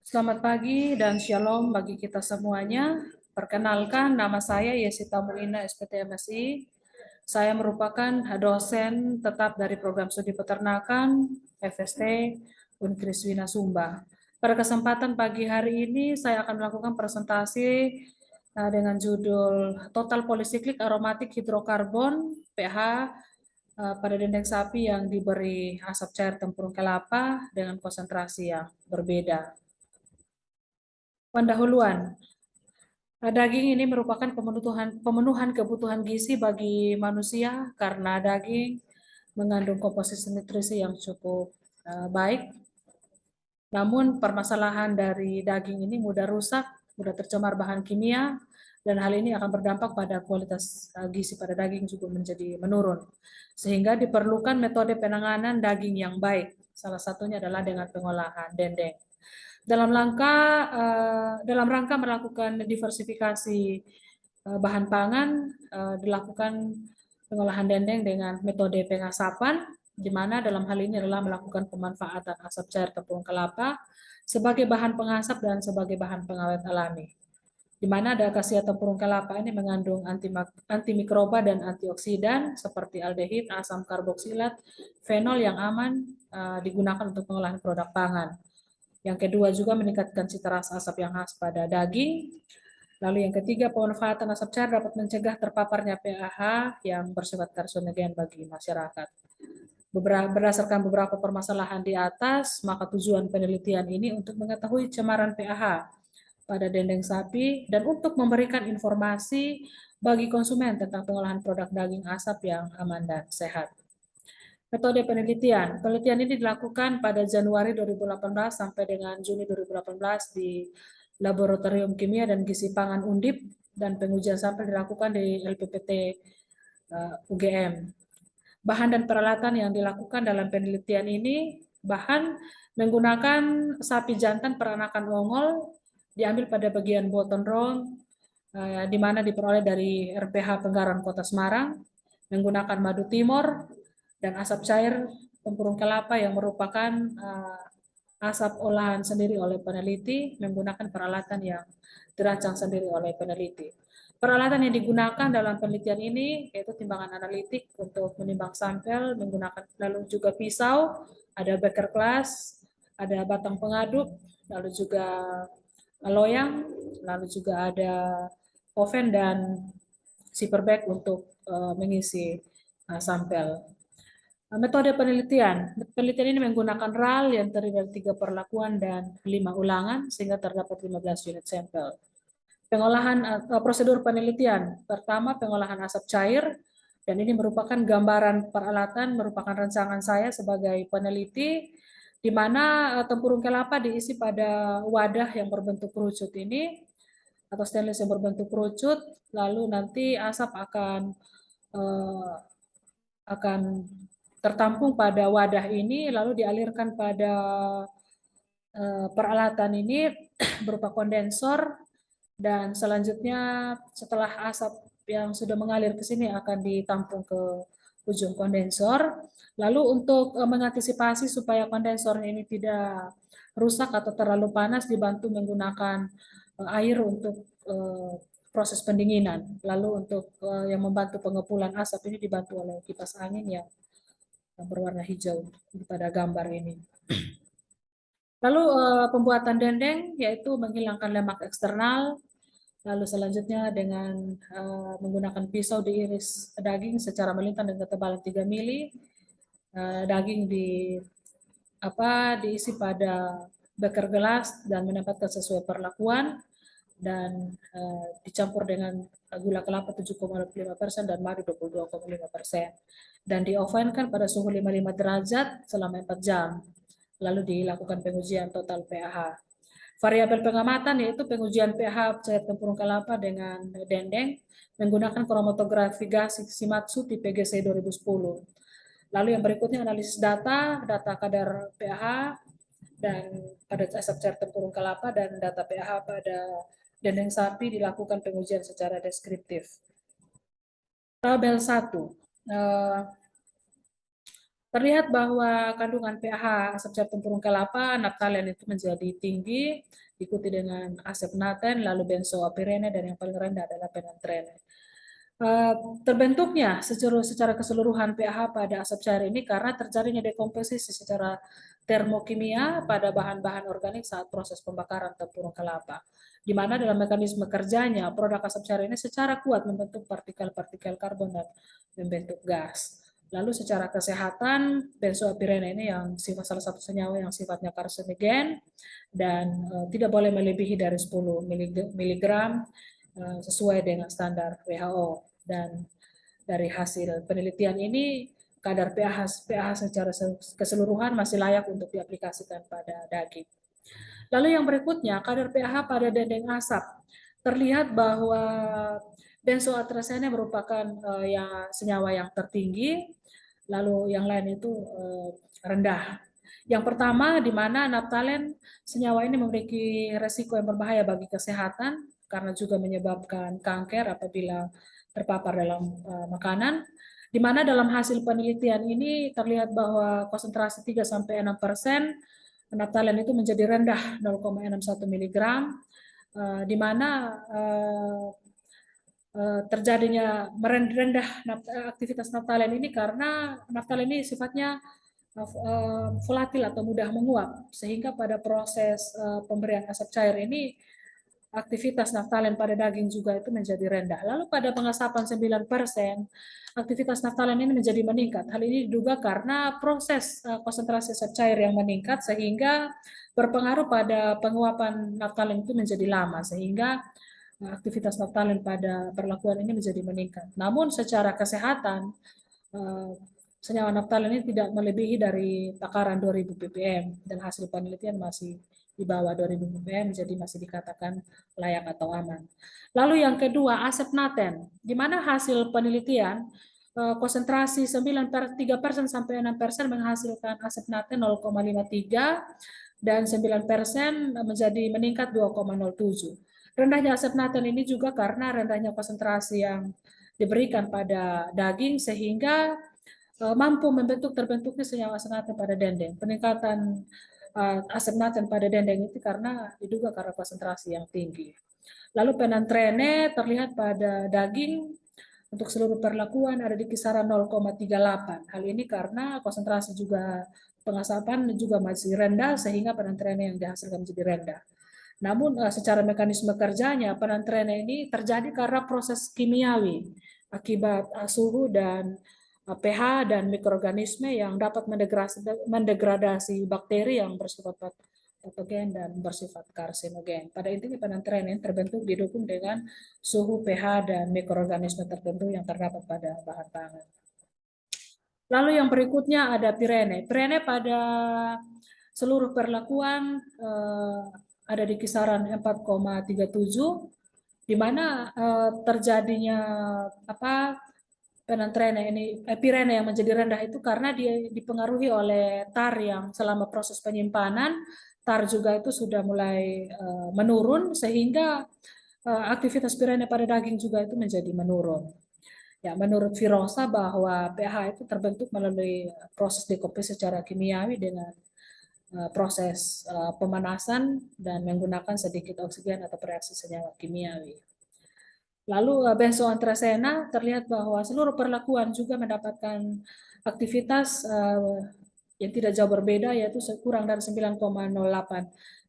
Selamat pagi dan shalom bagi kita semuanya. Perkenalkan, nama saya Yesita Mulina, SPT MSI. Saya merupakan dosen tetap dari program studi peternakan FST Unkris Wina Sumba. Pada kesempatan pagi hari ini, saya akan melakukan presentasi dengan judul Total Polycyclic Aromatic Hydrocarbon (pH) pada dendeng sapi yang diberi asap cair tempurung kelapa dengan konsentrasi yang berbeda. Pendahuluan. Daging ini merupakan pemenuhan kebutuhan gizi bagi manusia karena daging mengandung komposisi nutrisi yang cukup baik. Namun permasalahan dari daging ini mudah rusak, mudah tercemar bahan kimia, dan hal ini akan berdampak pada kualitas gizi pada daging juga menjadi menurun. Sehingga diperlukan metode penanganan daging yang baik. Salah satunya adalah dengan pengolahan dendeng. Dalam rangka melakukan diversifikasi bahan pangan, dilakukan pengolahan dendeng dengan metode pengasapan, di mana dalam hal ini adalah melakukan pemanfaatan asap cair tepung kelapa sebagai bahan pengasap dan sebagai bahan pengawet alami. Di mana ada khasiat tempurung kelapa ini mengandung antimikroba dan antioksidan seperti aldehid, asam karboksilat, fenol yang aman digunakan untuk pengolahan produk pangan. Yang kedua juga meningkatkan cita rasa asap yang khas pada daging. Lalu yang ketiga, pemanfaatan asap cair dapat mencegah terpaparnya pH yang bersifat karsinogen bagi masyarakat. Berdasarkan beberapa permasalahan di atas, maka tujuan penelitian ini untuk mengetahui cemaran pH pada dendeng sapi dan untuk memberikan informasi bagi konsumen tentang pengolahan produk daging asap yang aman dan sehat. Metode penelitian. Penelitian ini dilakukan pada Januari 2018 sampai dengan Juni 2018 di Laboratorium Kimia dan Gizi Pangan Undip, dan pengujian sampel dilakukan di LPPT UGM. Bahan dan peralatan yang dilakukan dalam penelitian ini, bahan menggunakan sapi jantan peranakan ongol, diambil pada bagian bottom row, di mana diperoleh dari RPH Penggaran Kota Semarang, menggunakan madu timor, dan asap cair tempurung kelapa yang merupakan asap olahan sendiri oleh peneliti menggunakan peralatan yang dirancang sendiri oleh peneliti. Peralatan yang digunakan dalam penelitian ini yaitu timbangan analitik untuk menimbang sampel menggunakan, lalu juga pisau, ada beker glass, ada batang pengaduk, lalu juga loyang, lalu juga ada oven dan zipper bag untuk mengisi sampel. Metode penelitian. Penelitian ini menggunakan RAL yang terdiri dari 3 perlakuan dan 5 ulangan sehingga terdapat 15 unit sampel. Pengolahan prosedur penelitian. Pertama, pengolahan asap cair, dan ini merupakan gambaran peralatan, merupakan rancangan saya sebagai peneliti, di mana tempurung kelapa diisi pada wadah yang berbentuk kerucut ini, atau stainless yang berbentuk kerucut, lalu nanti asap akan tertampung pada wadah ini, lalu dialirkan pada peralatan ini berupa kondensor, dan selanjutnya setelah asap yang sudah mengalir ke sini akan ditampung ke ujung kondensor. Lalu untuk mengantisipasi supaya kondensor ini tidak rusak atau terlalu panas, dibantu menggunakan air untuk proses pendinginan. Lalu untuk yang membantu pengepulan asap ini dibantu oleh kipas angin yang berwarna hijau pada gambar ini. Lalu pembuatan dendeng yaitu menghilangkan lemak eksternal. Lalu selanjutnya dengan menggunakan pisau diiris daging secara melintang dengan ketebalan 3 mili. Daging diisi pada beker gelas dan menempatkan sesuai perlakuan, dan dicampur dengan gula kelapa 7,5% dan madu 22,5%, dan diovenkan pada suhu 55 derajat selama 4 jam. Lalu dilakukan pengujian total pH. Variabel pengamatan yaitu pengujian pH cair tempurung kelapa dengan dendeng menggunakan kromatografi gas Shimatsu tipe GC 2010. Lalu yang berikutnya analisis data kadar pH dan pada asap cair tempurung kelapa dan data pH pada dendeng sapi dilakukan pengujian secara deskriptif. Tabel 1. Terlihat bahwa kandungan pH asap cair tempurung kelapa, naphthalen itu menjadi tinggi, diikuti dengan asepnaten, lalu benzoapirene, dan yang paling rendah adalah penantrene. Terbentuknya secara keseluruhan pH pada asap cair ini karena terjadinya dekomposisi secara termokimia pada bahan-bahan organik saat proses pembakaran tempurung kelapa, di mana dalam mekanisme kerjanya produk asap cair ini secara kuat membentuk partikel-partikel karbon dan membentuk gas. Lalu secara kesehatan, benzoapirene ini yang salah satu senyawa yang sifatnya karsinogen dan tidak boleh melebihi dari 10 mg sesuai dengan standar WHO. Dan dari hasil penelitian ini, kadar pH secara keseluruhan masih layak untuk diaplikasikan pada daging. Lalu yang berikutnya, kadar pH pada dendeng asap. Terlihat bahwa benzoatrazene merupakan senyawa yang tertinggi, lalu yang lain itu rendah. Yang pertama, di mana naphthalen, senyawa ini memiliki resiko yang berbahaya bagi kesehatan karena juga menyebabkan kanker apabila terpapar dalam makanan, di mana dalam hasil penelitian ini terlihat bahwa konsentrasi 3-6% naphthalen itu menjadi rendah 0,61 mg, di mana terjadinya rendah aktivitas naphthalen ini karena naphthalen ini sifatnya volatil atau mudah menguap, sehingga pada proses pemberian asap cair ini aktivitas naphthalen pada daging juga itu menjadi rendah. Lalu pada pengasapan 9%, aktivitas naphthalen ini menjadi meningkat. Hal ini diduga karena proses konsentrasi asap cair yang meningkat sehingga berpengaruh pada penguapan naphthalen itu menjadi lama, sehingga aktivitas naphthalen pada perlakuan ini menjadi meningkat. Namun secara kesehatan, senyawa naphthalen ini tidak melebihi dari takaran 2000 ppm dan hasil penelitian masih di bawah 2000 ppm, jadi masih dikatakan layak atau aman. Lalu yang kedua, asepnaten, di mana hasil penelitian konsentrasi 3% sampai 6% menghasilkan asepnaten 0,53 dan 9% menjadi meningkat 2,07. Rendahnya asepnaten ini juga karena rendahnya konsentrasi yang diberikan pada daging sehingga mampu terbentuknya senyawa asepnaten pada dendeng. Peningkatan asepnaten pada dendeng itu karena diduga karena konsentrasi yang tinggi. Lalu penantrene terlihat pada daging untuk seluruh perlakuan ada di kisaran 0,38. Hal ini karena konsentrasi juga pengasapan juga masih rendah sehingga penantrene yang dihasilkan menjadi rendah. Namun secara mekanisme kerjanya penantrene ini terjadi karena proses kimiawi akibat suhu dan pH dan mikroorganisme yang dapat mendegradasi bakteri yang bersifat patogen dan bersifat karsinogen. Pada intinya penantrene terbentuk didukung dengan suhu pH dan mikroorganisme tertentu yang terdapat pada bahan pangan. Lalu yang berikutnya ada pirene. Pirene pada seluruh perlakuan ada di kisaran 4,37, di mana terjadinya pirene yang menjadi rendah itu karena dia dipengaruhi oleh tar yang selama proses penyimpanan, tar juga itu sudah mulai menurun sehingga aktivitas pirene pada daging juga itu menjadi menurun. Ya, menurut Firosa bahwa pH itu terbentuk melalui proses dekomposisi secara kimiawi dengan proses pemanasan dan menggunakan sedikit oksigen atau reaksi senyawa kimiawi. Lalu benzoantrazena terlihat bahwa seluruh perlakuan juga mendapatkan aktivitas yang tidak jauh berbeda, yaitu kurang dari 9,08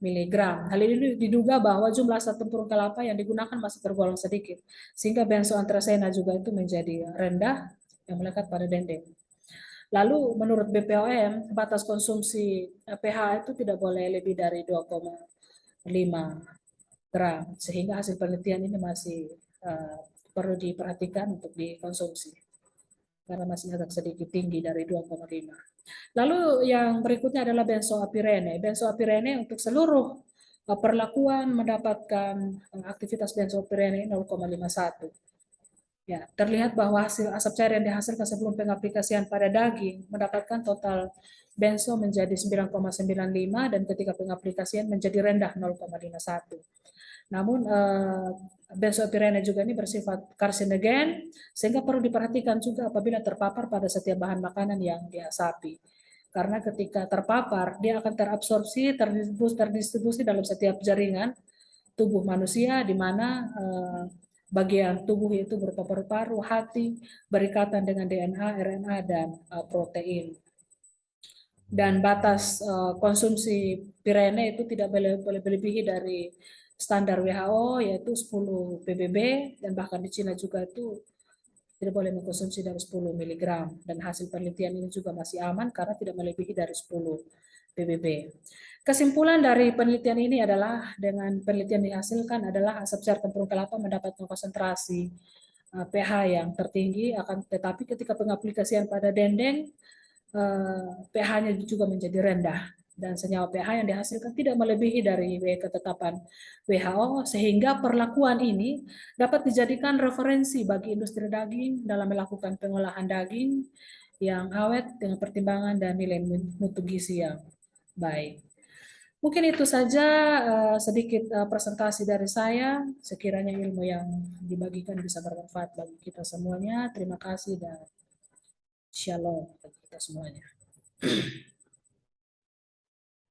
mg. Hal ini diduga bahwa jumlah asap tempurung kelapa yang digunakan masih tergolong sedikit, sehingga benzoantrazena juga itu menjadi rendah yang melekat pada dendeng. Lalu menurut BPOM, batas konsumsi pH itu tidak boleh lebih dari 2,5 gram, sehingga hasil penelitian ini masih perlu diperhatikan untuk dikonsumsi, karena masih agak sedikit tinggi dari 2,5. Lalu yang berikutnya adalah benzoapirene. Benzoapirene untuk seluruh perlakuan mendapatkan aktivitas benzoapirene 0,51. Ya, terlihat bahwa hasil asap cair yang dihasilkan sebelum pengaplikasian pada daging mendapatkan total benzo menjadi 9,95 dan ketika pengaplikasian menjadi rendah 0,51. Namun benzopirene juga ini bersifat karsinogen, sehingga perlu diperhatikan juga apabila terpapar pada setiap bahan makanan yang diasapi. Karena ketika terpapar, dia akan terabsorpsi, terdistribusi dalam setiap jaringan tubuh manusia, di mana bagian tubuh itu berupa paru-paru, hati, berikatan dengan DNA, RNA, dan protein. Dan batas konsumsi pirene itu tidak boleh melebihi dari standar WHO, yaitu 10 ppb, dan bahkan di Cina juga itu tidak boleh mengkonsumsi dari 10 mg. Dan hasil penelitian ini juga masih aman karena tidak melebihi dari 10 ppb. Kesimpulan dari penelitian ini adalah dengan penelitian dihasilkan adalah asap cair tempurung kelapa mendapatkan konsentrasi pH yang tertinggi, akan tetapi ketika pengaplikasian pada dendeng pH-nya juga menjadi rendah dan senyawa pH yang dihasilkan tidak melebihi dari ketetapan WHO, sehingga perlakuan ini dapat dijadikan referensi bagi industri daging dalam melakukan pengolahan daging yang awet dengan pertimbangan dan nilai mutu gizi yang baik. Mungkin itu saja sedikit presentasi dari saya. Sekiranya ilmu yang dibagikan bisa bermanfaat bagi kita semuanya. Terima kasih dan shalom bagi kita semuanya.